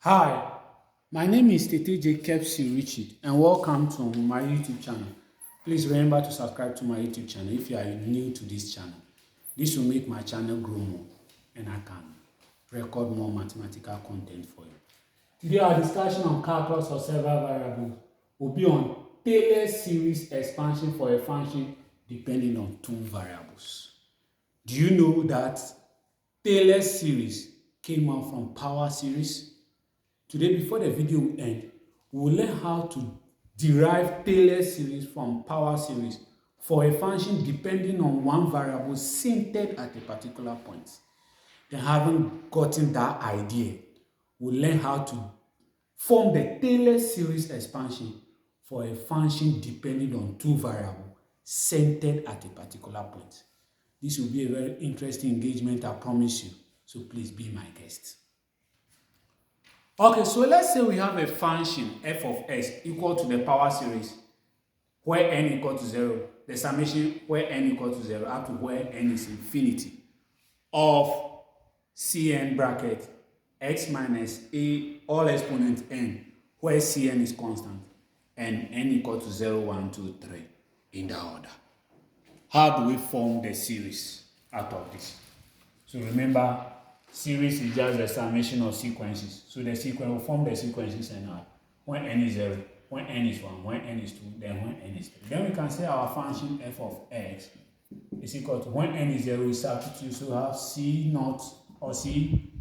Hi, my name is Tete Jacob Richard and welcome to my YouTube channel. Please remember to subscribe to my YouTube channel if you are new to this channel. This will make my channel grow more and I can record more mathematical content for you. Today our discussion on calculus of several variables will be on Taylor series expansion for a function depending on two variables. Do you know that Taylor series came out from power series? Today, before the video will end, we will learn how to derive Taylor series from power series for a function depending on one variable centered at a particular point. Then, having gotten that idea, we'll learn how to form the Taylor series expansion for a function depending on two variables centered at a particular point. This will be a very interesting engagement, I promise you. So please be my guest. Okay, so let's say we have a function f of s equal to the power series where n equal to 0, the summation where n equal to 0 up to where n is infinity of cn bracket x minus a all exponent n where cn is constant and n equal to 0, 1, 2, 3 in that order. How do we form the series out of this? So remember, series is just the summation of sequences. So the sequence will form the sequences and when n is 0, when n is 1, when n is 2, then when n is 3. Then we can say our function f of x is equal to when n is 0, we substitute, so we have c naught or c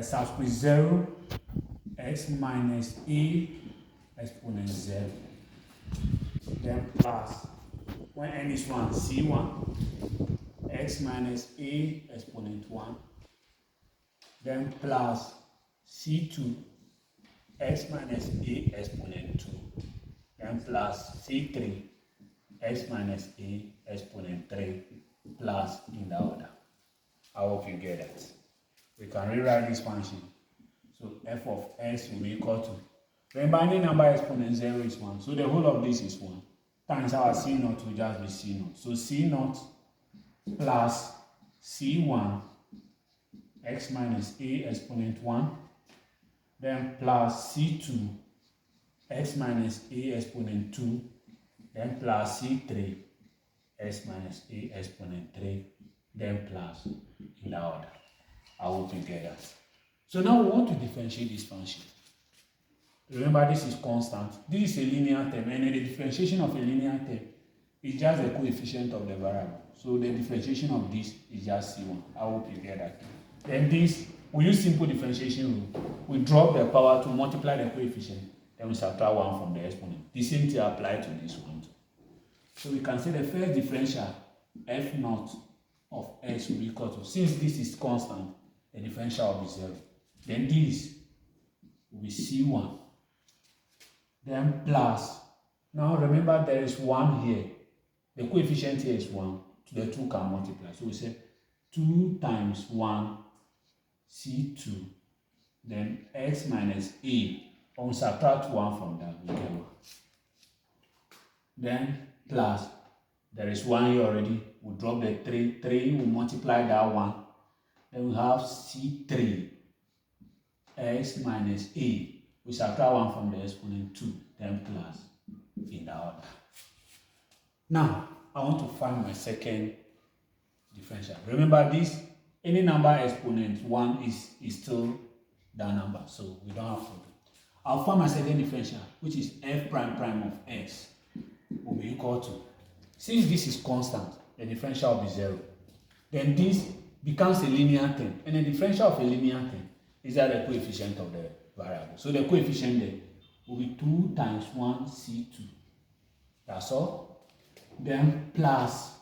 subscript 0 x minus a exponent 0. Then plus when n is 1, c1 x minus a exponent 1. Then plus c2 x minus a exponent 2. Then plus c3 x minus a exponent 3 plus in the order. I hope you get that. We can rewrite this function. So f of s will be equal to, remember any number exponent 0 is 1. So the whole of this is 1 times our c naught will just be c naught. So c naught plus c1 x minus a exponent 1, then plus c2 x minus a exponent 2, then plus c3 x minus a exponent 3, then plus in the order. I hope you get that. So now we want to differentiate this function. Remember, this is constant. This is a linear term, and the differentiation of a linear term is just the coefficient of the variable. So the differentiation of this is just c1. I hope you get that. Then this, we use simple differentiation rule. We drop the power to multiply the coefficient, then we subtract 1 from the exponent. The same thing applies to this one too. So we can say the first differential, f naught of x will be equal to, since this is constant, the differential will be 0. Then this will be c1. Then plus, now remember there is 1 here. The coefficient here is 1. The 2 can multiply. So we say 2 times 1 c2, then x minus a, when we subtract 1 from that, we get 1. Then plus, there is 1 here already, we drop the 3, we multiply that 1, then we have c3 x minus a, we subtract 1 from the exponent 2, then plus in the order. Now, I want to find my second differential. Remember this, any number exponent 1 is still that number, so we don't have to do. I'll find my second differential, which is f prime prime of x will be equal to, since this is constant, the differential will be 0. Then this becomes a linear term, and the differential of a linear term is that the coefficient of the variable. So the coefficient there will be 2 times 1 c2. That's all. Then plus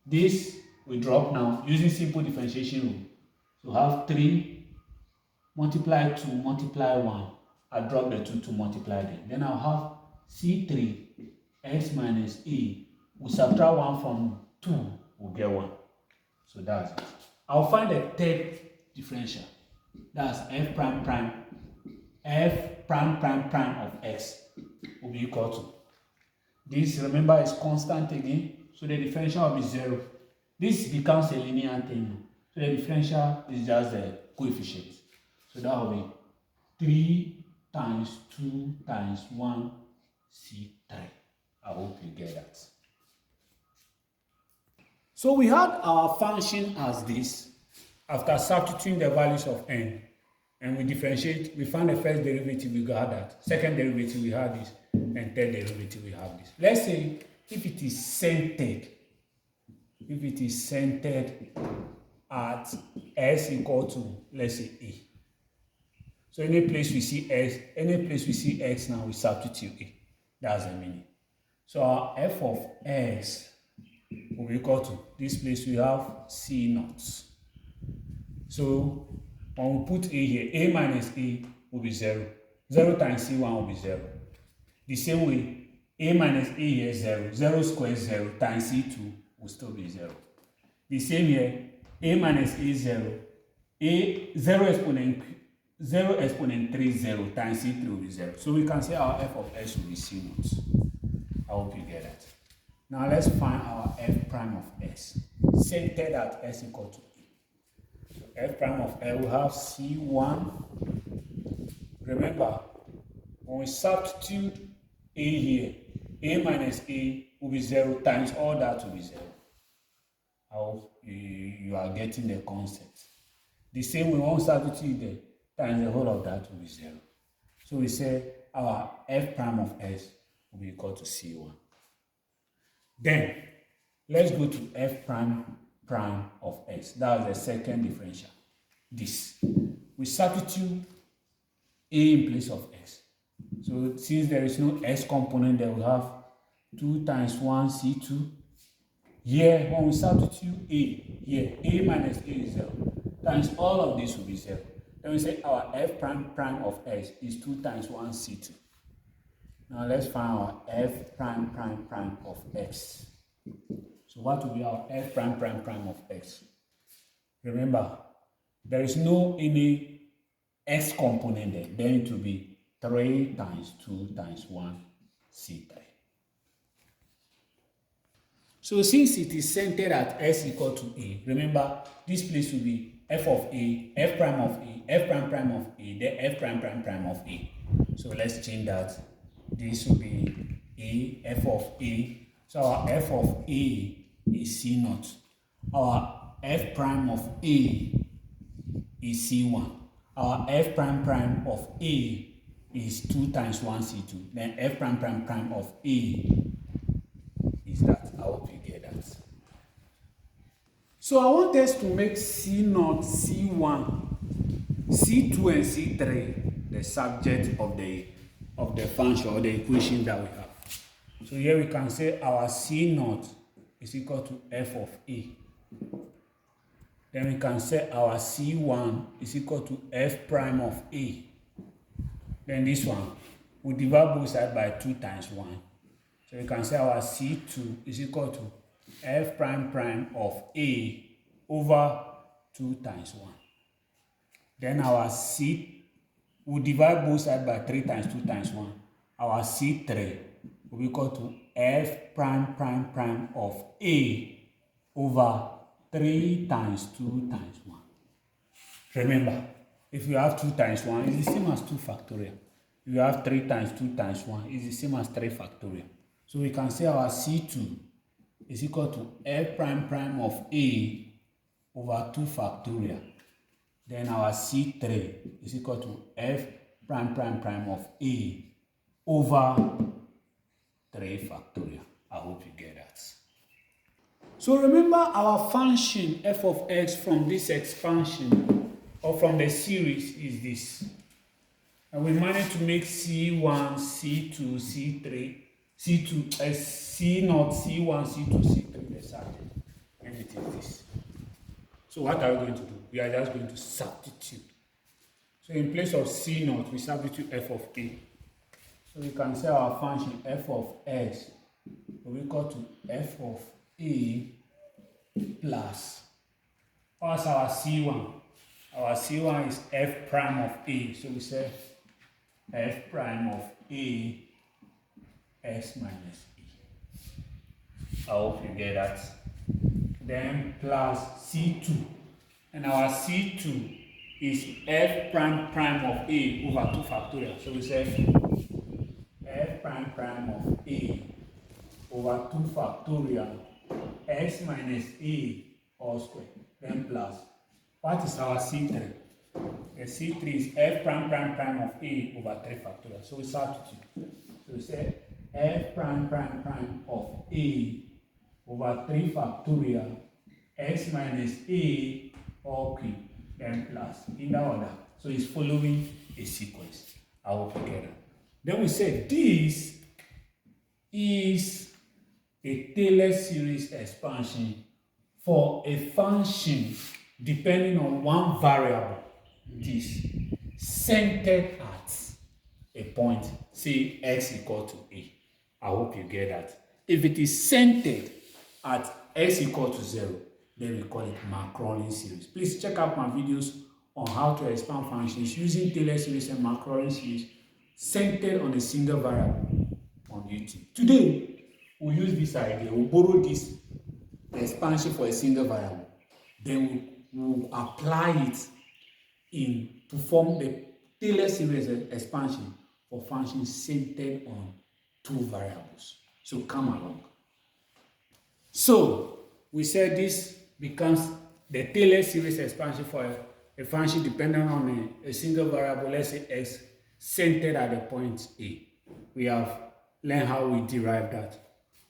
this we drop now using simple differentiation rule. So have 3 multiply 2 multiply 1. I drop the 2 to multiply them. Then I'll have c3 x minus a. We subtract 1 from 2, we'll get 1. So that's it. I'll find the third differential. That's f prime prime of x will be equal to. This, remember, is constant again. So the differential will be 0. This becomes a linear thing. So the differential is just the coefficient. So that will be 3 times 2 times 1 C3. I hope you get that. So we had our function as this. After substituting the values of n, and we differentiate, we find the first derivative, we got that. Second derivative, we have this. And third derivative, we have this. Let's say if it is centered at s equal to, let's say, a. So any place we see x now, we substitute a. That's the meaning. So our f of s will be equal to, this place we have c naught. So when we put a here, a minus a will be 0. 0 times c1 will be 0. The same way, a minus a here is 0. 0 squared 0 times c2 will still be 0. The same here, a minus a is 0. A 0 exponent 3 0 times c3 will be 0. So we can say our f of s will be c naught. I hope you get that. Now let's find our f prime of s. Centered at s equal to a. So f prime of s will have c1. Remember, when we substitute a here, a minus a will be 0 times all that will be 0. I hope you are getting the concept. The same way, when we substitute there, times the whole of that will be 0. So we say our f prime of s will be equal to c1. Then, let's go to f prime of s. That was the second differential. This. We substitute a in place of s. So since there is no s component, then we have 2 times 1 c2. Here, when we substitute a, here, a minus a is 0. Times all of this will be 0. Then we say our f prime of s is 2 times 1 c2. Now let's find our f prime of x. So what will be our f prime of x? Remember, there is no any x component there. Then it will be 3 times 2 times 1 c3. So since it is centered at s equal to a, remember this place will be f of a, f prime of a, f prime of a, then f prime of a. So let's change that. This will be a, f of a. So our f of a is c naught. Our f prime of a is c1. Our f prime of a is 2 times 1 c2. Then f prime of a is that. I hope you get that. So I want us to make c0, c1, c2 and c3 the subject of the function or the equation that we have. So here we can say our c0 is equal to f of a. Then we can say our c1 is equal to f prime of a. Then this one, we divide both sides by 2 times 1. So we can say our c2 is equal to f prime of a over 2 times 1. Then our c, we divide both sides by 3 times 2 times 1. Our c3 will be equal to f prime of a over 3 times 2 times 1. Remember, if you have 2 times 1, it's the same as 2 factorial. If you have 3 times 2 times 1, it's the same as 3 factorial. So we can say our c2 is equal to f prime of a over 2 factorial. Then our c3 is equal to f prime of a over 3 factorial. I hope you get that. So remember our function f of x from this expansion or from the series is this. And we managed to make c1, c2, c3, c2, c0, c1, c2, c3 the subject. And it is this. So what are we going to do? We are just going to substitute. So in place of c0, we substitute f of a. So we can say our function f of x will be equal to f of a plus, what's our c1? Our c1 is f prime of a. So we say f prime of a x minus e. I hope you get that. Then plus c2. And our c2 is f prime prime of a over 2 factorial. So we say f prime prime of a over 2 factorial x minus a all square, then plus, what is our C3? The C3 is f prime prime prime of a over 3 factorial. So we substitute. So we say f prime prime prime of a over 3 factorial x minus a all cube, then plus, in that order. So it's following a sequence. I will forget that. Then we say this is a Taylor series expansion for a function depending on one variable, this centered at a point, say x equal to a. I hope you get that. If it is centered at x equal to 0, then we call it Maclaurin series. Please check out my videos on how to expand functions using Taylor series and Maclaurin series centered on a single variable on YouTube. Today, we'll use this idea. We'll borrow this expansion for a single variable. Then we'll apply it to form the Taylor series expansion for functions centered on 2 variables. So come along. So we said this becomes the Taylor series expansion for a function dependent on a single variable, let's say x, centered at the point A. We have learned how we derive that.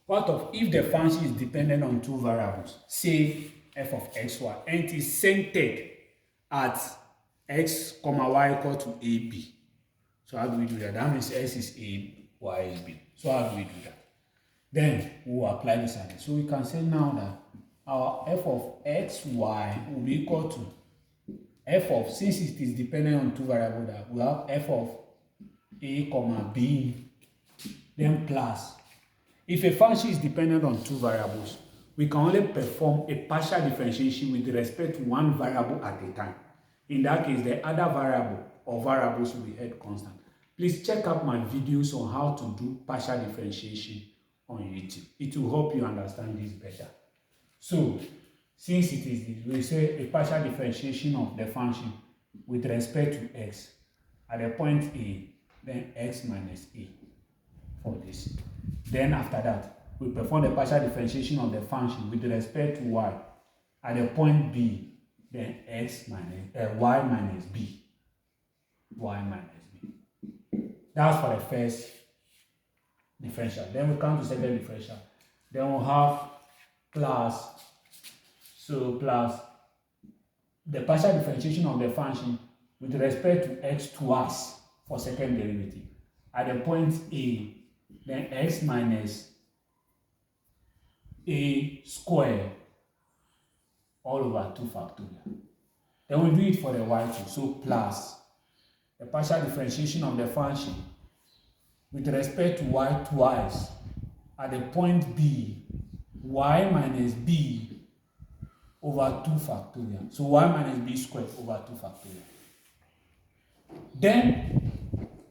What of if the function is dependent on 2 variables, say f of xy, and it is centered at x, y equal to ab. So how do we do that? That means x is a, y is b. So how do we do that? Then we will apply this idea. So we can say now that our f of xy will be equal to f of, since it is dependent on 2 variables, that we have f of a, b, then plus. If a function is dependent on 2 variables, we can only perform a partial differentiation with respect to one variable at a time. In that case, the other variable or variables will be held constant. Please check out my videos on how to do partial differentiation on YouTube. It will help you understand this better. So, since it is this, we say a partial differentiation of the function with respect to x at the point A, then x minus a for this. Then after that, we perform the partial differentiation of the function with respect to y at the point B, then y minus b. Y minus b. That's for the first differential. Then we come to second differential. Then we'll have plus, so plus the partial differentiation of the function with respect to x twice for second derivative at the point A, then x minus a square all over 2 factorial. Then we do it for the y2, so plus the partial differentiation of the function with respect to y twice at the point B, y minus b over 2 factorial. So y minus b squared over 2 factorial. Then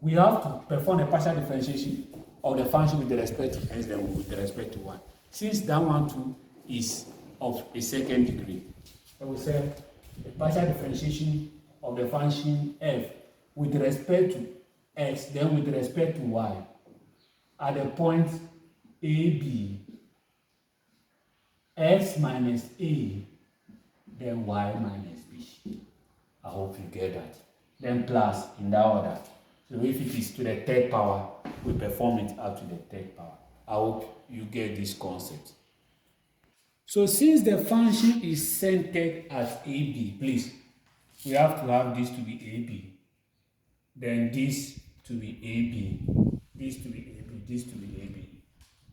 we have to perform the partial differentiation of the function with respect to x, then with respect to y. Since that one too is of a second degree, I will say the partial differentiation of the function f with respect to x, then with respect to y at the point AB, x minus a, then y minus b. I hope you get that. Then plus in that order. So if it is to the third power, we perform it up to the third power. I hope you get this concept. So since the function is centered at AB, please, we have to have this to be AB, then this to be AB, this to be AB, this to be AB,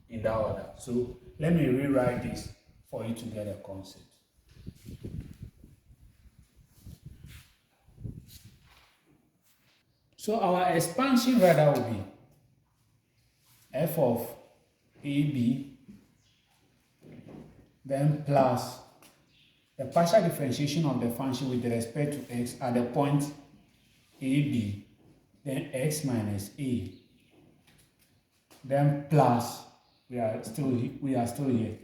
in that order. So let me rewrite this for you to get a concept. So our expansion rather will be f of AB, then plus the partial differentiation of the function with respect to x at the point AB, then x minus a, then plus we are still here.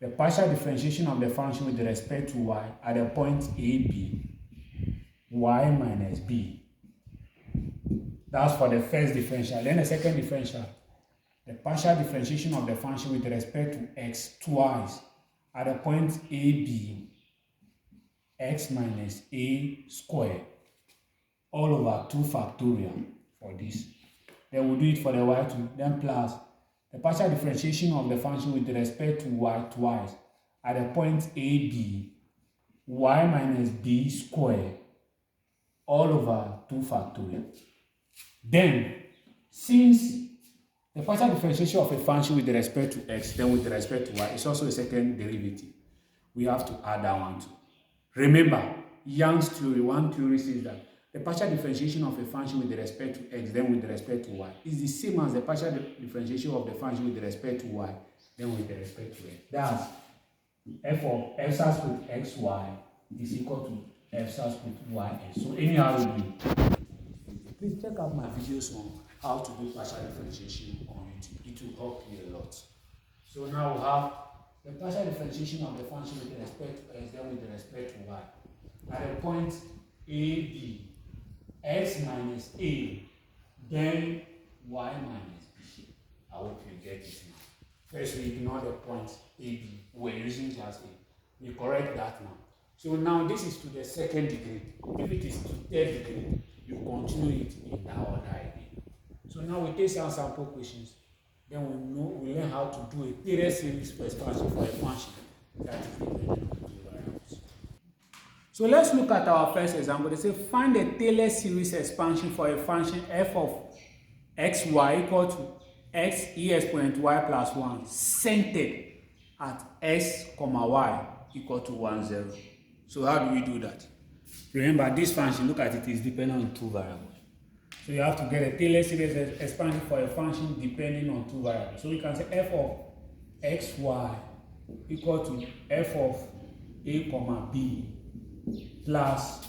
The partial differentiation of the function with respect to y at the point AB, y minus b. That's for the first differential. Then the second differential, the partial differentiation of the function with respect to x twice at the point AB, x minus a squared all over 2 factorial for this. Then we'll do it for the y2, then plus the partial differentiation of the function with respect to y twice at the point AB, y minus b squared all over 2 factorial. Then, since the partial differentiation of a function with respect to x, then with respect to y, is also a second derivative, we have to add that one too. Remember, Young's theory, one theory says that the partial differentiation of a function with respect to x, then with respect to y, is the same as the partial differentiation of the function with respect to y, then with respect to x. That's f of f star with xy is equal to f star with ys. So anyhow we do it. Please check out my videos on how to do partial differentiation on YouTube. It will help you a lot. So now we have the partial differentiation of the function with respect to x, then with respect to y. At the point AB, x minus a, then y minus b. I hope you get it now. First, we ignore the point AB. We're using just a. We correct that now. So now this is to the second degree. If it is to third degree, you continue it in that order again. So now we take some sample questions. Then we learn how to do a Taylor series expansion for a function that is dependent on two variables. So let's look at our first example. They say find a Taylor series expansion for a function f of xy equal to x e exponent y plus 1 centered at x, y equal to 1, 0. So how do we do that? Remember, this function, look at it, is dependent on two variables. So you have to get a Taylor series expansion for a function depending on two variables. So we can say f of xy equal to f of a, b plus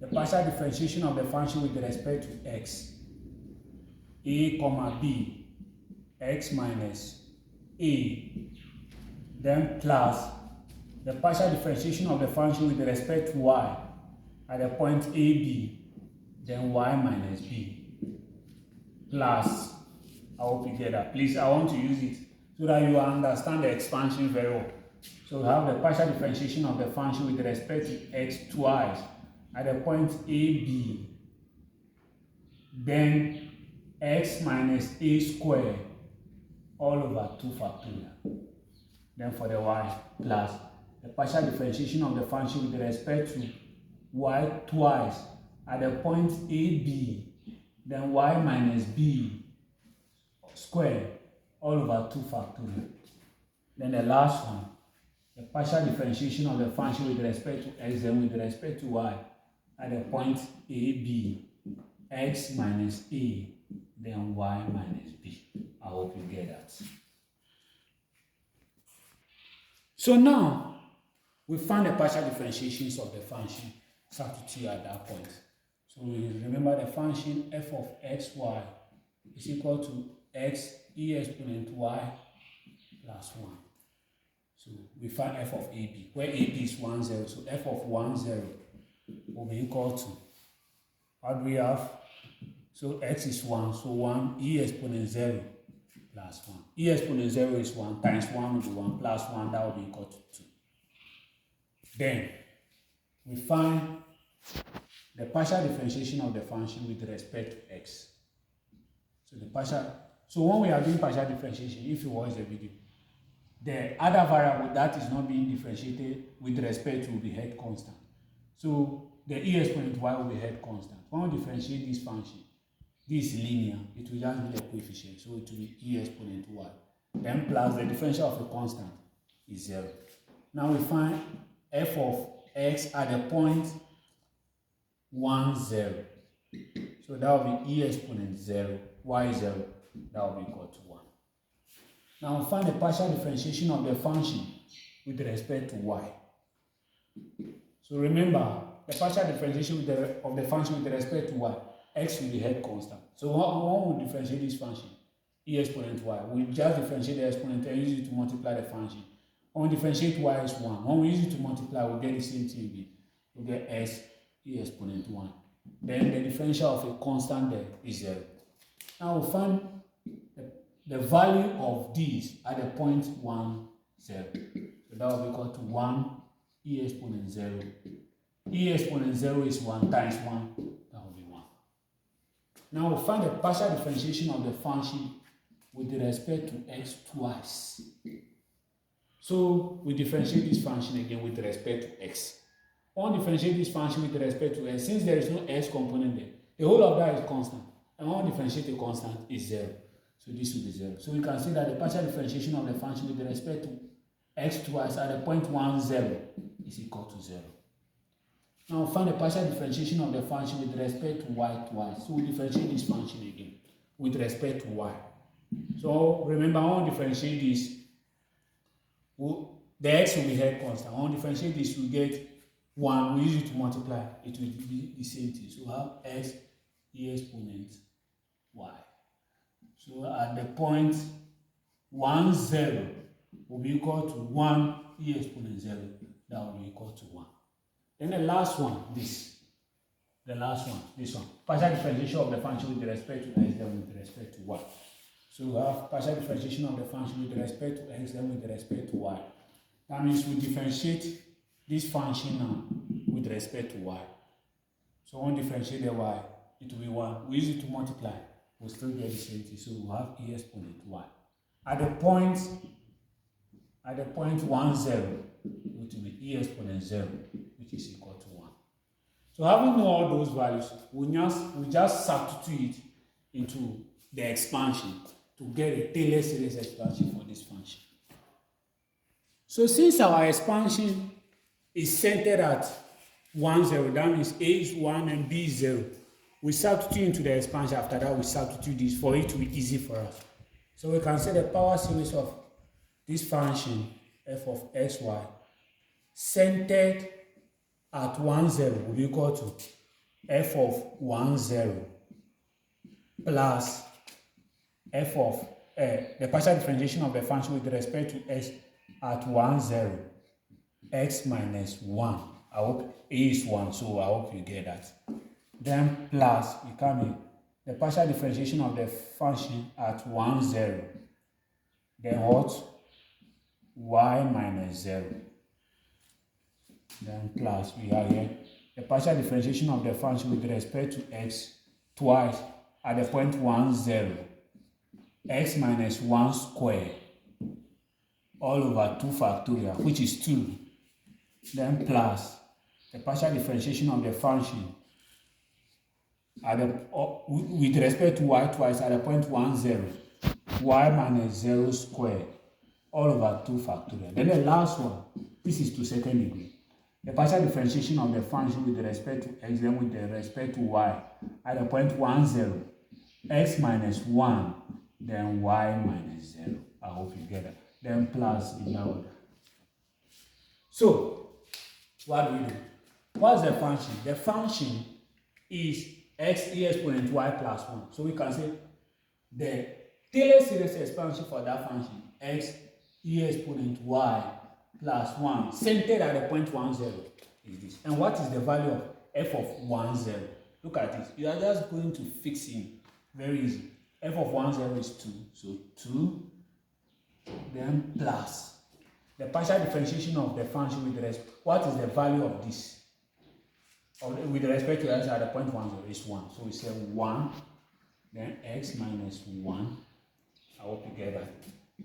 the partial differentiation of the function with respect to x, a, b, x minus a, then plus the partial differentiation of the function with respect to y at the point AB, then y minus b, plus, I hope you get that. Please, I want to use it so that you understand the expansion very well. So we have the partial differentiation of the function with respect to x twice at the point AB, then x minus a squared all over 2 factorial. Then for the y, plus the partial differentiation of the function with respect to y twice at the point AB, then y minus b squared all over 2 factorial. Then the last one, the partial differentiation of the function with respect to x, then with respect to y at the point AB, x minus a, then y minus b. I hope you get that. So now, we find the partial differentiations of the function substitute at that point. So we remember the function f of xy is equal to x e exponent y plus 1. So we find f of AB, where AB is 1, 0. So f of 1, 0 will be equal to, what do we have? So x is 1, so 1 e exponent 0 plus 1. E exponent 0 is 1 times 1 will be 1 plus 1, that will be equal to 2. Then we find the partial differentiation of the function with respect to x. So when we are doing partial differentiation, if you watch the video, the other variable that is not being differentiated with respect to will be held constant. So the e exponent y will be held constant. When we differentiate this function, this is linear, it will just be a coefficient, so it will be e exponent y. Then plus the differential of a constant is 0. Now we find f of x at the point 1, 0. So that will be e exponent 0, y 0, that will be equal to 1. Now we find the partial differentiation of the function with respect to y. So remember, the partial differentiation of the function with respect to y, x will be held constant. So when we differentiate this function, e exponent y, we just differentiate the exponent and use it to multiply the function. When we differentiate y is 1. When we use it to multiply, we get the same thing again. We get s e exponent 1. Then the differential of a constant there is 0. Now we'll find the value of these at the point 1, 0. So that will be equal to 1 e exponent 0. E exponent 0 is 1 times 1. That will be 1. Now we'll find the partial differentiation of the function with respect to x twice. So we differentiate this function again with respect to x. I want to differentiate this function with respect to x. Since there is no x component there, the whole of that is constant. And I want to differentiate the constant is 0. So this will be 0. So we can see that the partial differentiation of the function with respect to x twice at the point 1, 0 is equal to 0. Now we'll find the partial differentiation of the function with respect to y twice. So we differentiate this function again with respect to y. So remember, I want to differentiate this. The x will be held constant. I want to differentiate this, we get 1. We use it to multiply. It will be the same thing. So we have x e exponent y. So at the point 1, 0 will be equal to 1 e exponent 0. That will be equal to 1. Then the last one, this. The last one, this one. Partial differentiation of the function with respect to x, then with respect to y. So we have partial differentiation of the function with respect to x, then with respect to y. That means we differentiate this function now with respect to y. So when we differentiate the y, it will be 1. We use it to multiply. We'll still get the same thing. So we'll have e exponent y. At the point 1, 0, it will be e exponent 0, which is equal to 1. So having known all those values, we just substitute into the expansion to get a Taylor series expansion for this function. So since our expansion is centered at 1, 0, that means a is 1 and b is 0. We substitute into the expansion. After that, we substitute this for it to be easy for us. So we can say the power series of this function f of xy centered at 1, 0 will be equal to f of 1, 0 plus f of the partial differentiation of the function with respect to x at 1, 0 x minus 1. I hope a is 1, so I hope you get that. Then plus, we come in the partial differentiation of the function at 1, 0. Then what? Y minus 0. Then plus, we have here the partial differentiation of the function with respect to x twice at the point 1, 0. X minus 1 square all over 2 factorial, which is 2. Then plus the partial differentiation of the function at the, with respect to y twice at the point 1, 0. Y minus 0 square all over 2 factorial. Then the last one, this is to second degree. The partial differentiation of the function with respect to x, then with respect to y at the point 1, 0. X minus 1, then y minus 0. I hope you get it. Then plus in that order. So, what do we do? What's the function? The function is x e exponent y plus 1. So we can say the Taylor series expansion for that function, x e exponent y plus 1, centered at the point 1, 0, is this. And what is the value of f of 1, 0? Look at this. You are just going to fix in. Very easy. F of 1, 0 is 2. So 2, then plus the partial differentiation of the function with respect. What is the value of this? With respect to x at the point 1, 0 is 1. So we say 1, then x minus 1. I hope you get that.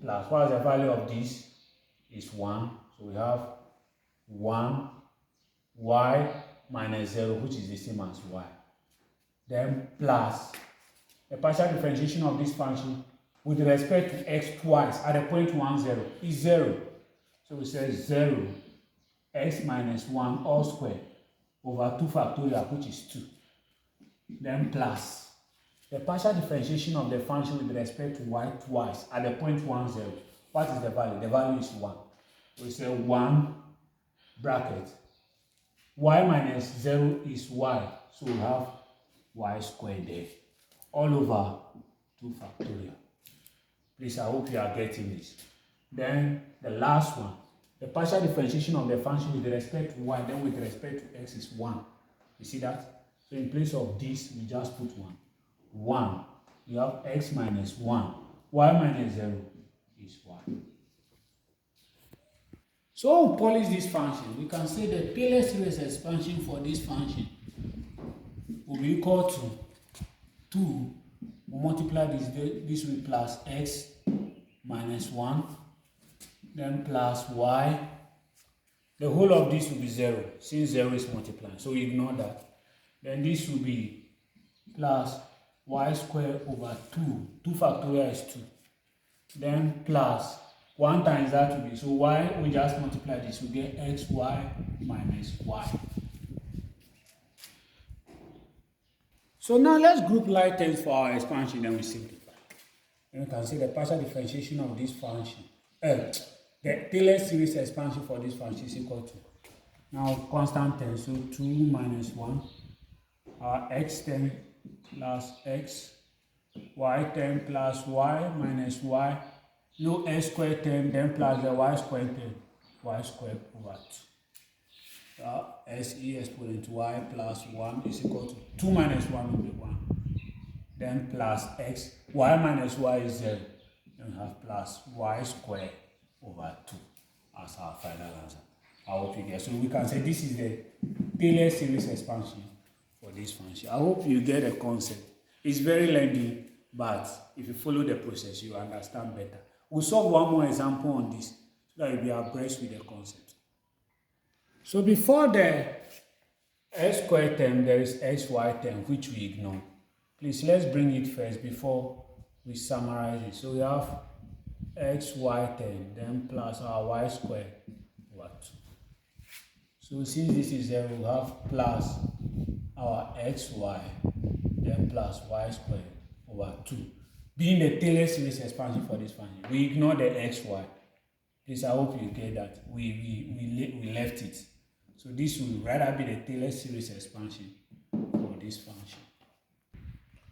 Plus, what is the value of this? Is 1. So we have 1 y minus 0, which is the same as y. Then plus the partial differentiation of this function with respect to x twice at the point 1, 0 is 0. So we say 0 x minus 1 all squared over 2 factorial, which is 2. Then plus the partial differentiation of the function with respect to y twice at the point 1, 0. What is the value? The value is 1. We say 1 bracket y minus 0 is y. So we have y squared there all over 2 factorial. Please, I hope you are getting this. Then the last one, the partial differentiation of the function with respect to y, then with respect to x is 1. You see that? So in place of this, we just put 1. 1. You have x minus 1. Y minus 0 is 1. So we polish this function. We can say the Taylor series expansion for this function will be equal to 2. We'll multiply this with plus x minus 1, then plus y. The whole of this will be 0, since 0 is multiplying, so we ignore that. Then this will be plus y squared over 2. 2 factorial is 2. Then plus 1 times that will be, so y, we just multiply this, we get xy minus y. So now let's group like terms for our expansion, then we simplify. And we can see the partial differentiation of this function. The Taylor series expansion for this function is equal to, now constant term, so 2 minus 1, our x term plus x, y term plus y minus y, no x squared term, then plus the y squared term, y squared over 2. SE exponent y plus 1 is equal to 2 minus 1 will be 1. Then plus x, y minus y is 0. Then we have plus y squared over 2 as our final answer. I hope you get. So we can say this is the Taylor series expansion for this function. I hope you get the concept. It's very lengthy, but if you follow the process, you understand better. We'll solve one more example on this so that you'll be abreast with the concept. So before the x squared term, there is xy term, which we ignore. Please, let's bring it first before we summarize it. So we have xy term, then plus our y squared over 2. So since this is 0, we have plus our xy, then plus y squared over 2. Being the Taylor series expansion for this function, we ignore the xy. Please, I hope you get that. We left it. So this will rather be the Taylor series expansion for this function.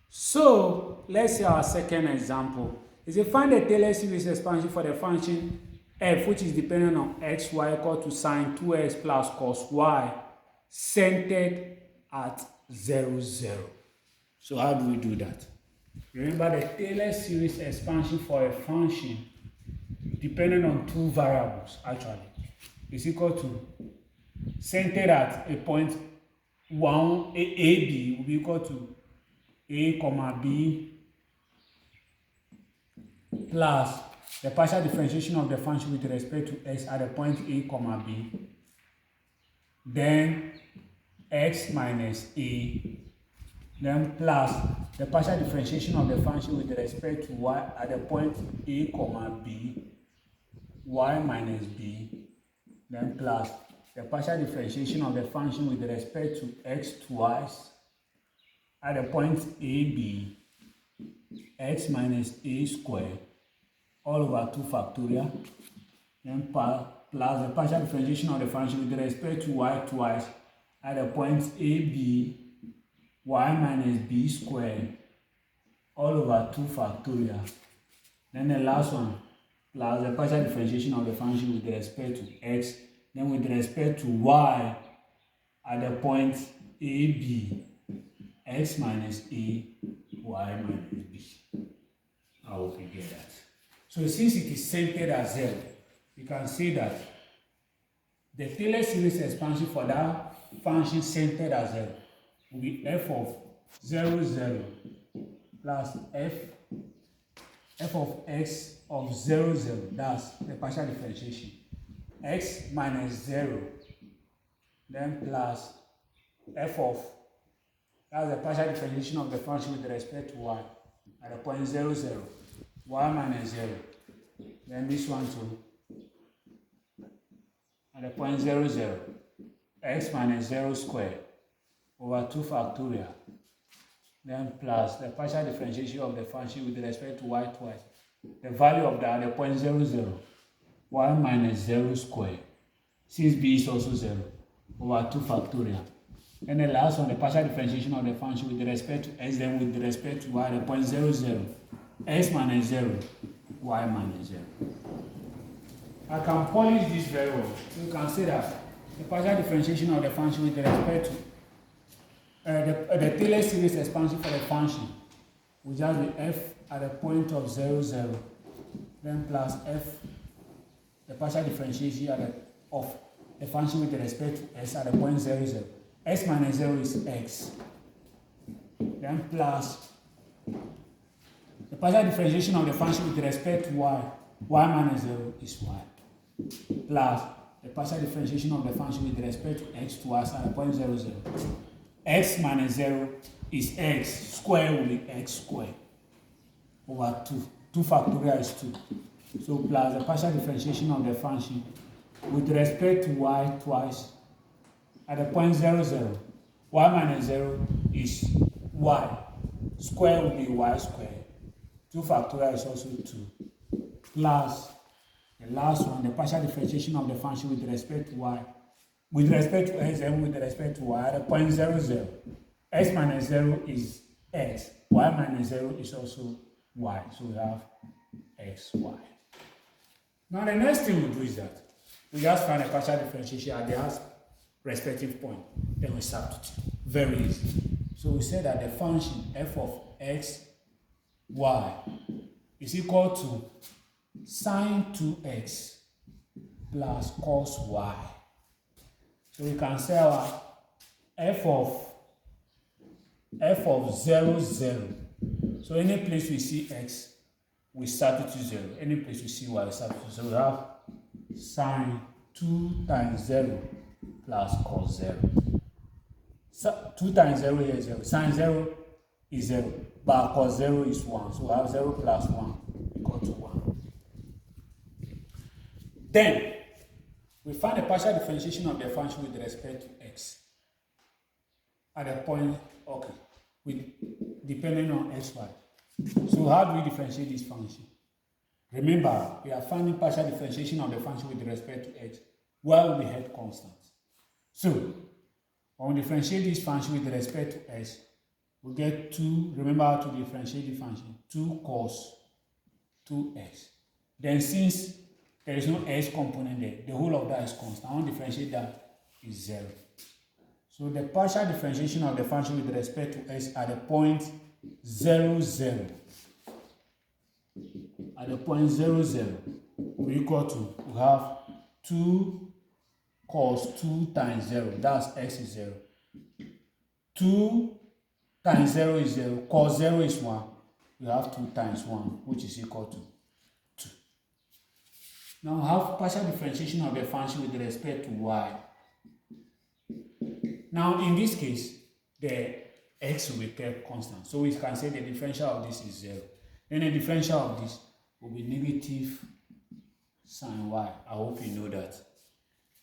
So let's see our second example. Is find the Taylor series expansion for the function f, which is dependent on x, y equal to sine 2x plus cos y, centered at 0, 0. So how do we do that? Remember, the Taylor series expansion for a function dependent on 2 variables actually is equal to centered at a point 1, AB will be equal to A, comma B plus the partial differentiation of the function with respect to x at the point A, comma B, then x minus A, then plus the partial differentiation of the function with respect to y at the point A, comma B, y minus B, then plus the partial differentiation of the function with respect to x twice at the point AB, x minus A squared, all over 2 factorial, then plus the partial differentiation of the function with respect to y twice at the point AB, y minus B squared, all over 2 factorial. Then the last one, plus the partial differentiation of the function with respect to x, then with respect to y at the point AB, x minus A, y minus B. I hope you get that. So since it is centered at 0, you can say that the Taylor series expansion for that function centered at 0 will be f of 0, 0 plus f of x of 0, 0, that's the partial differentiation, x minus 0, then plus f of, that's the partial differentiation of the function with respect to y at the point 0, 0, y minus 0, then this one too, at the point 0, 0, x minus 0 squared over 2 factorial, then plus the partial differentiation of the function with respect to y twice, the value of that at the point 0, 0, y minus 0 squared, since b is also 0, over 2 factorial. And the last one, the partial differentiation of the function with respect to x, then with respect to y, the point 0, 0, x minus 0, y minus 0. I can polish this very well. You can see that the partial differentiation of the function with respect to the Taylor series expansion for the function will just be f at the point of 0, 0, then plus f, the partial differentiation of the function with respect to s at the point 0, 0. S minus 0 is x, then plus the partial differentiation of the function with respect to y minus 0 is y, plus the partial differentiation of the function with respect to x to us at the point 0, 0. X minus 0 is x, square will be x squared over 2. 2 factorial is 2. So plus the partial differentiation of the function with respect to y twice at the point 0, 0. Y minus 0 is y. Square will be y squared. 2 factorial is also 2. Plus the last one, the partial differentiation of the function with respect to y. With respect to x and with respect to y at the point 0, 0. X minus 0 is x. Y minus 0 is also y. So we have x, y. Now the next thing we do is that we just find a partial differentiation at their respective point. Then we substitute. Very easy. So we say that the function f of x, y is equal to sine 2x plus cos y. So we can say our f of 0, 0. So any place we see x, we substitute 0. Any place we see y, we substitute. So we have sine 2 times 0 plus cos 0. So 2 times 0 here is 0. Sine 0 is 0. But cos 0 is 1. So we have 0 plus 1 equal to 1. Then we find the partial differentiation of the function with respect to x at a point, okay, depending on xy. So how do we differentiate this function? Remember, we are finding partial differentiation of the function with respect to x while we had constants. So when we differentiate this function with respect to x, we get 2, remember how to differentiate the function, 2 cos 2x. Then since there is no x component there, the whole of that is constant. I want to differentiate that is 0. So the partial differentiation of the function with respect to x at the point 0, 0. At the point 0, 0, we equal to, we have 2 cos 2 times 0, that's x is 0. 2 times 0 is 0, cos 0 is 1, we have 2 times 1, which is equal to 2. Now we have partial differentiation of the function with respect to y. Now in this case, the x will be kept constant. So we can say the differential of this is 0. Then the differential of this will be negative sine y. I hope you know that.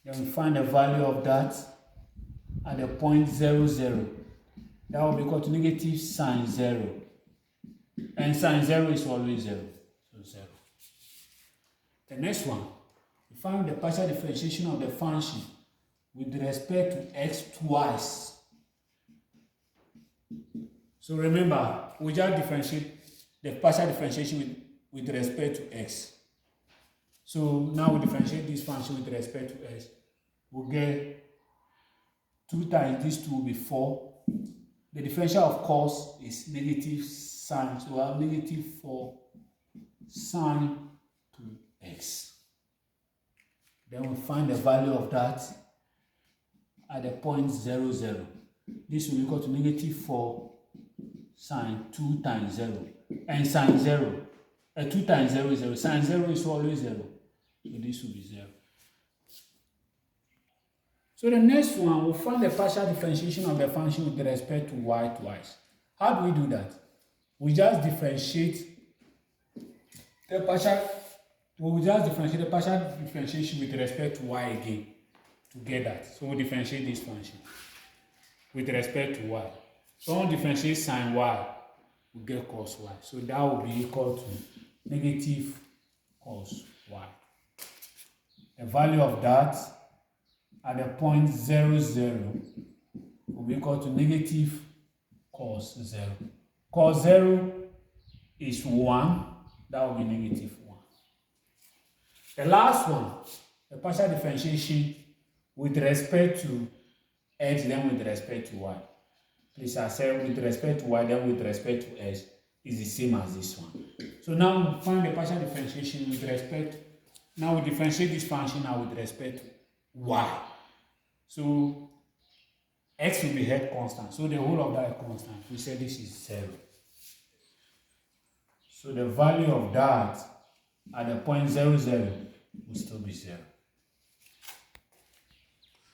Then we find the value of that at the point 0, 0. That will be equal to negative sine 0. And sine 0 is always 0. So 0. The next one, we find the partial differentiation of the function with respect to x twice. So remember, we just differentiate the partial differentiation with respect to x. So now we differentiate this function with respect to x. We'll get 2 times this 2 will be 4. The differential of cos is negative sine. So we have negative 4 sine 2x. Then we find the value of that at the point 0, 0. This will equal to negative 4 sine 2 times 0. And sine 0, 2 times 0 is 0. Sine 0 is always 0. So this will be 0. So the next one, we'll find the partial differentiation of the function with respect to y twice. How do we do that? We just differentiate the partial, differentiation with respect to y again to get that. So we'll differentiate this function with respect to y. So we'll differentiate sine y, we'll get cos y. So that will be equal to negative cos y. The value of that at the point 0, 0 will be equal to negative cos 0. Cos 0 is 1, that will be negative 1. The last one, the partial differentiation with respect to x, then with respect to y. Please accept with respect to y, then with respect to s is the same as this one. So now find the partial differentiation with respect. Now we differentiate this function now with respect to y. So x will be held constant. So the whole of that is constant. We say this is 0. So the value of that at the point 0, 0 will still be 0.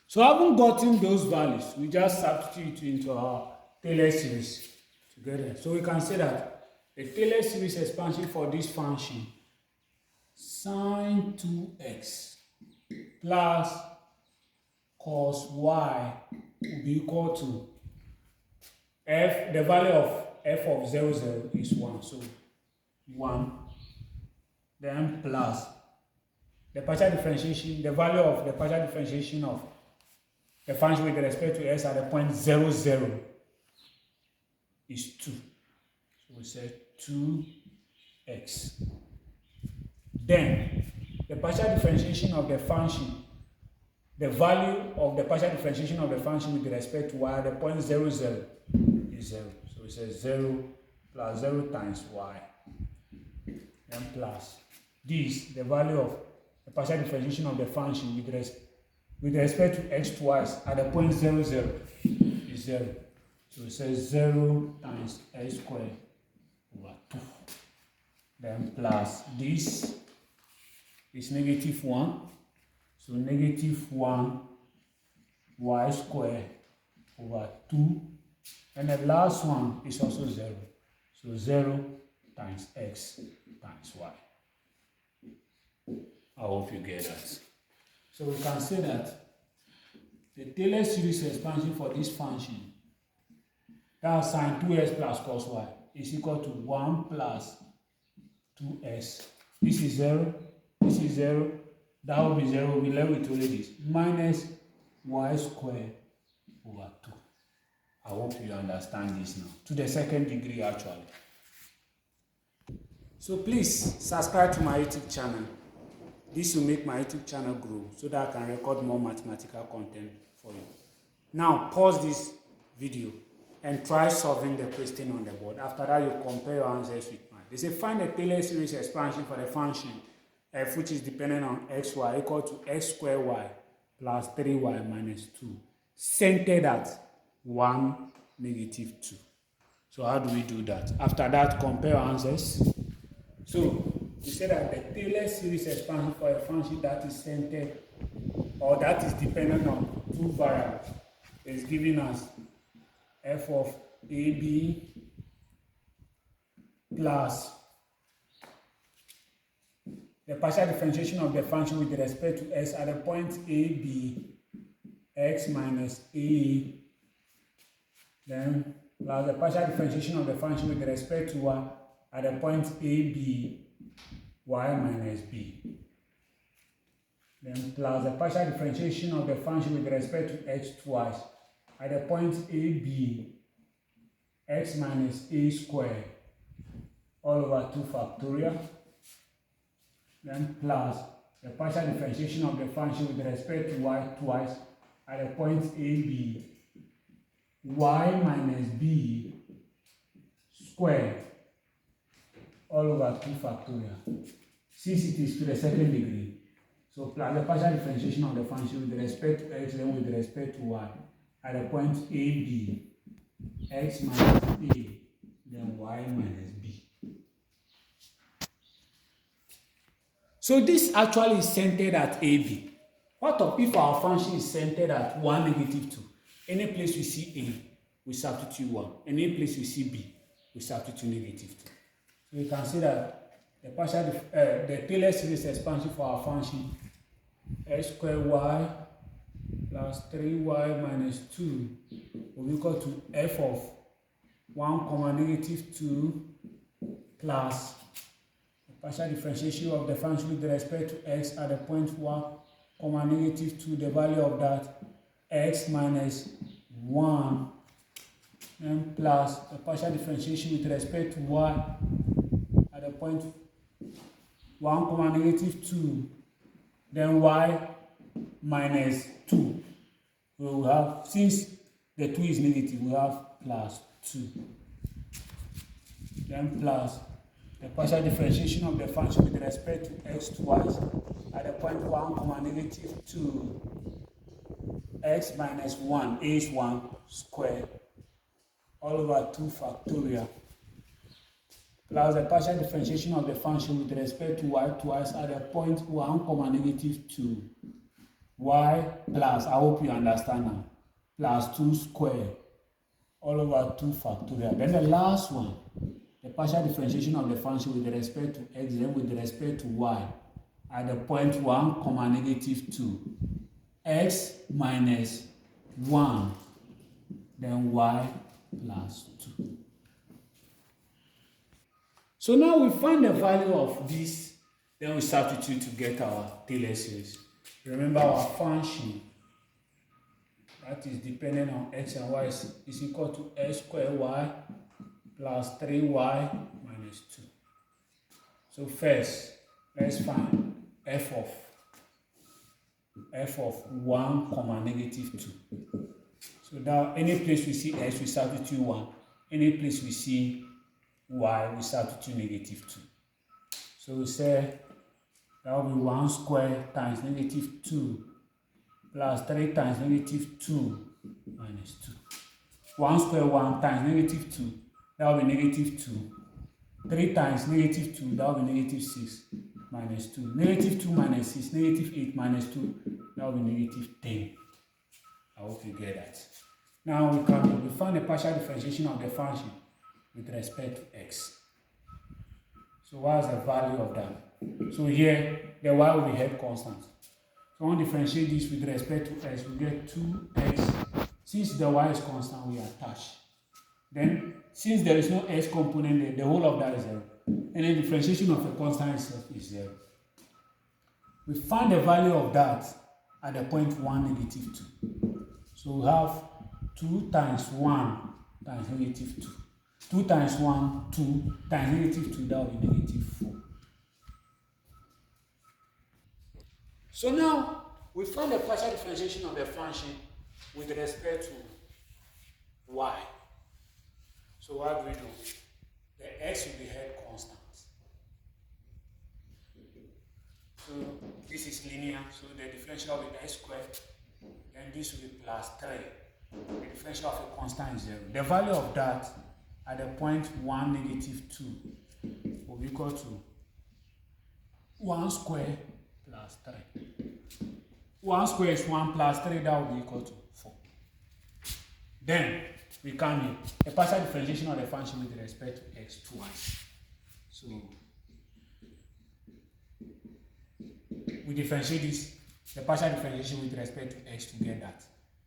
So having gotten those values, we just substitute into our Taylor series together. So we can say that the Taylor series expansion for this function sine 2x plus cos y will be equal to f, the value of f of 0, 0 is 1. So 1, then plus the partial differentiation, the value of the partial differentiation of the function with respect to s at the point 0, 0 is 2. So we say 2x. Then the partial differentiation of the function, the value of the partial differentiation of the function with respect to y at the point 0, 0 is 0. So we say 0 plus 0 times y. Then plus this, the value of the partial differentiation of the function with respect to x twice at the point 0, 0 is 0. So it says 0 times x squared over 2. Then plus this is negative 1. So negative 1 y squared over 2. And the last one is also 0. So 0 times x times y. I hope you get that. So we can say that the Taylor series expansion for this function, that's sine 2x plus cos y, is equal to 1 plus 2x. This is 0, this is 0, that will be 0, we'll be left with only this, minus y squared over 2. I hope you understand this now, to the second degree actually. So please subscribe to my YouTube channel. This will make my YouTube channel grow so that I can record more mathematical content for you. Now pause this video and try solving the question on the board. After that, you compare your answers with mine. They say find the Taylor series expansion for the function f which is dependent on xy equal to x squared y plus 3y minus 2 centered at 1, negative 2. So how do we do that? After that, compare your answers. So we say that the Taylor series expansion for a function that is centered or that is dependent on 2 variables is giving us f of ab plus the partial differentiation of the function with respect to s at the point ab x minus a, then plus the partial differentiation of the function with respect to y at the point ab y minus b, then plus the partial differentiation of the function with respect to x twice at the point ab x minus a squared all over 2 factorial, then plus the partial differentiation of the function with respect to y twice at the point ab y minus b squared all over 2 factorial. Since it is to the second degree, so plus the partial differentiation of the function with respect to x then with respect to y at the point ab x minus a then y minus b. So this actually is centered at ab. What if our function is centered at 1, negative 2? Any place we see a, we substitute 1. Any place we see b, we substitute negative 2. So we can see that the Taylor series expansion for our function x squared y plus 3y minus 2 will be equal to f of 1, negative 2 plus the partial differentiation of the function with respect to x at the point 1, negative 2, the value of that x minus 1, and plus the partial differentiation with respect to y at the point 1, negative 2, then y minus 2. We will have, since the 2 is negative, we have plus 2. Then plus the partial differentiation of the function with respect to x twice at the point 1 comma negative 2 x minus 1 is 1 square all over 2 factorial plus the partial differentiation of the function with respect to y twice at the point 1 comma negative 2 y plus, I hope you understand now, plus 2 square all over 2 factorial. Then the last one, the partial differentiation of the function with respect to x then with respect to y at the point 1 comma negative 2 x minus 1 then y plus 2. So now we find the value of this, then we substitute to get our Taylor series. Remember our function that is dependent on x and y is equal to x squared y plus 3y minus 2. So first, let's find f of 1 comma negative 2. So now any place we see x, we substitute 1. Any place we see y, we substitute negative 2. So we say that will be 1 squared times negative 2 plus 3 times negative 2 minus 2. 1 squared 1 times negative 2, that will be negative 2. 3 times negative 2, that will be negative 6 minus 2. Negative 2 minus 6, negative 8 minus 2, that will be negative 10. I hope you get that. Now we find the partial differentiation of the function with respect to x. So what is the value of that? So here, the y will be held constant. So when we differentiate this with respect to x, we get 2x. Since the y is constant, we attach. Then, since there is no x component there, the whole of that is 0. And the differentiation of a constant itself is 0. We find the value of that at the point 1, negative 2. So we have 2 times 1 times negative 2. 2 times 1, 2 times negative 2, that will be negative 4. So now, we find the partial differentiation of the function with respect to y. So what do we do? The x will be held constant. So this is linear, so the differential will be x squared, and this will be plus 3. The differential of a constant is 0. The value of that at the point 1, negative 2 will be equal to 1 squared plus 3. 1 squared is 1 plus 3, that will be equal to 4. Then we come here, the partial differentiation of the function with respect to x twice. So we differentiate this, the partial differentiation with respect to x to get that.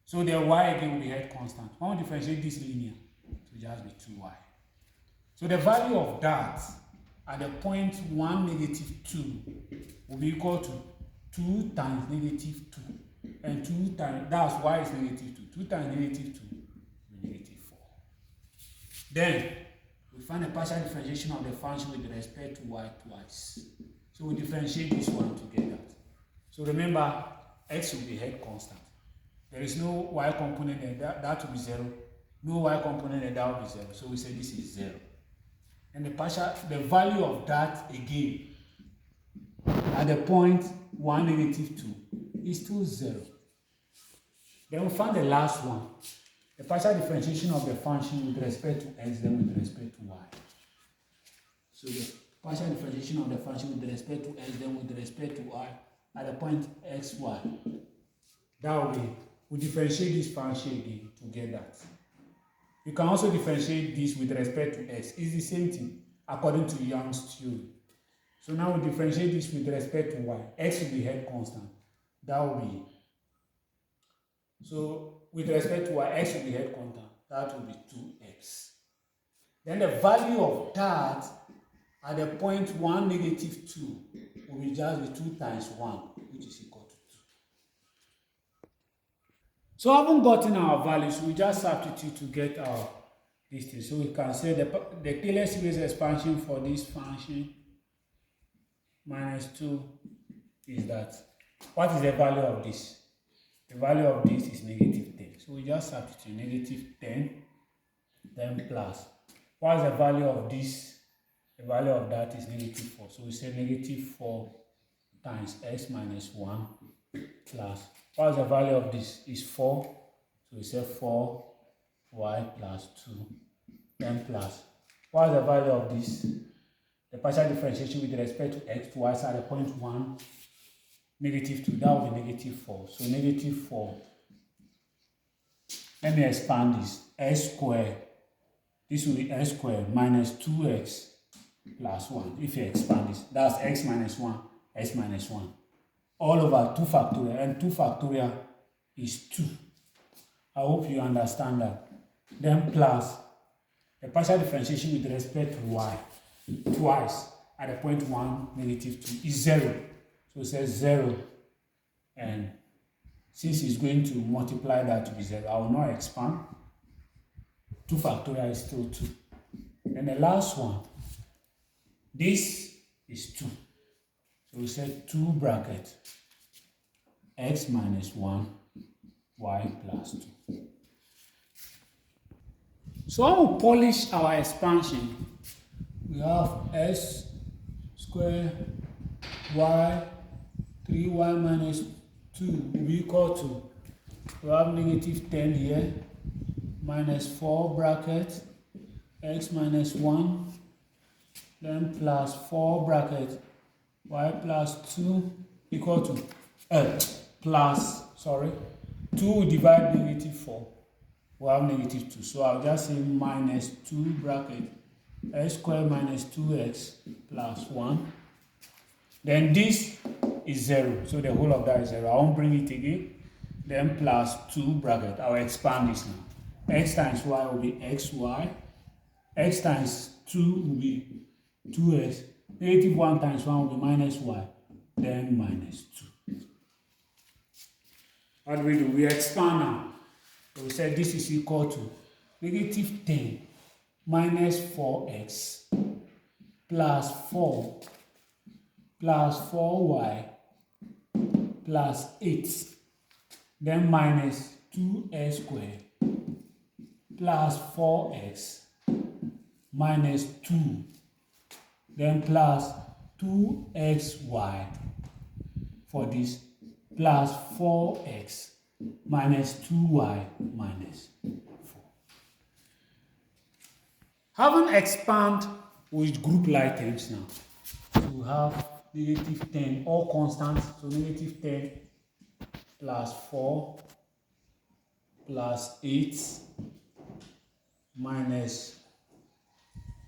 So the y again will be held constant. When we differentiate this linear, it will just be 2y. So the value of that at the point 1, negative 2 will be equal to 2 times negative 2. And 2 times, that's y is negative 2. 2 times negative 2 will be negative 4. Then, we find the partial differentiation of the function with respect to y twice. So we differentiate this one to get that. So remember, x will be held constant. There is no y component there, that will be 0. No y component there, that will be 0. So we say this is 0. And the value of that again at the point 1, negative 2 is still 0. Then we find the last one, the partial differentiation of the function with respect to x, then with respect to y. So the partial differentiation of the function with respect to x, then with respect to y at the point x, y. That will be, we differentiate this function again to get that. You can also differentiate this with respect to x. It's the same thing according to Young's theory. So now we differentiate this with respect to y. X will be held constant. That will be, so with respect to y, x will be held constant. That will be 2x. Then the value of that at the point 1, negative 2 will be just be 2 times 1, which is equal to 2. So having gotten our values, we just substitute to get our distance. So we can say the Taylor series expansion for this function minus 2 is that. What is the value of this? The value of this is negative 10. So we just substitute negative 10 then plus. What is the value of this? The value of that is negative 4. So we say negative 4 times x minus 1 plus. What is the value of this? Is 4. So we say 4y plus 2, then plus. What is the value of this? The partial differentiation with respect to x twice at the point 1, negative 2. That will be negative 4. So negative 4. Let me expand this. X squared. This will be x squared minus 2x plus 1. If you expand this, that's x minus 1, x minus 1. All over 2 factorial, and 2 factorial is 2. I hope you understand that. Then plus the partial differentiation with respect to y twice at the point 1, negative 2 is 0. So it says 0, and since it's going to multiply that to be 0, I will not expand. 2 factorial is still 2. And the last one, this is 2. So we say 2 bracket x minus 1 y plus 2. So I will polish our expansion. We have s squared y 3y minus 2 will be equal to, we have negative 10 here, minus 4 bracket x minus 1, then plus 4 bracket y plus 2 equal to plus 2 will divide negative 4, we have negative 2. So I'll just say minus 2 bracket x squared minus 2x plus 1. Then this is 0, so the whole of that is 0. I won't bring it again. Then plus 2 bracket. I'll expand this now. X times y will be xy. X times 2 will be 2x. Negative 1 times 1 will be minus y. Then minus 2. What do? We expand now. So we said this is equal to negative 10 minus 4x plus 4 plus 4y plus 8, then minus 2x squared plus 4x minus 2, then plus 2xy for this, plus 4x minus 2y minus 4. Having expand with group like terms now, we have negative 10, all constants, so negative 10 plus 4 plus 8 minus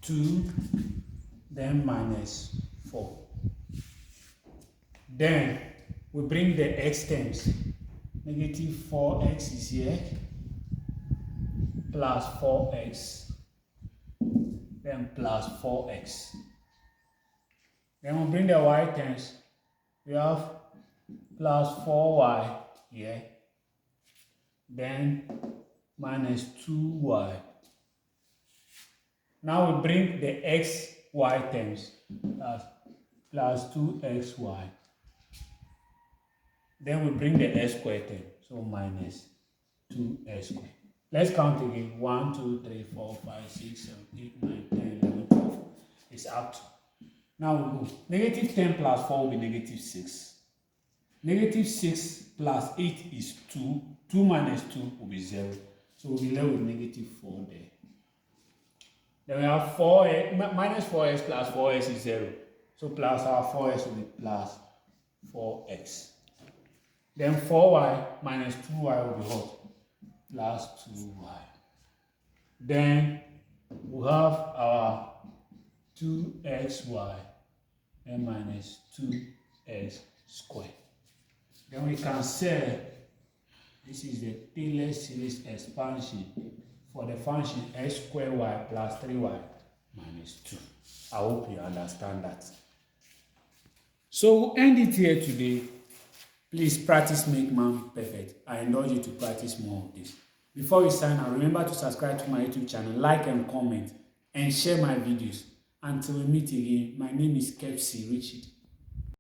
2, then minus 4. Then we bring the x terms. Negative 4x is here, plus 4x, then plus 4x. Then we bring the y terms. We have plus 4y here, then minus 2y. Now we bring the xy terms. That's plus 2xy. Then we bring the s squared term, so minus 2s squared. Let's count again. 1, 2, 3, 4, 5, 6, 7, 8, 9, 10, 11, 12. It's up to. Now we go. Negative 10 plus 4 will be negative 6. Negative 6 plus 8 is 2. 2 minus 2 will be 0. So we'll be left with negative 4 there. Then we have 4x, minus 4x plus 4x is 0. So plus our 4x will be plus 4x. Then 4y minus 2y will be what? Plus 2y. Then we have our 2xy and minus 2x squared. Then we can say this is the Taylor series expansion for the function x squared y plus 3y minus 2. I hope you understand that. So we'll end it here today. Please practice make man perfect. I indulge you to practice more of this. Before we sign out, remember to subscribe to my YouTube channel, like and comment, and share my videos. Until we meet again, my name is Kepsi Richard.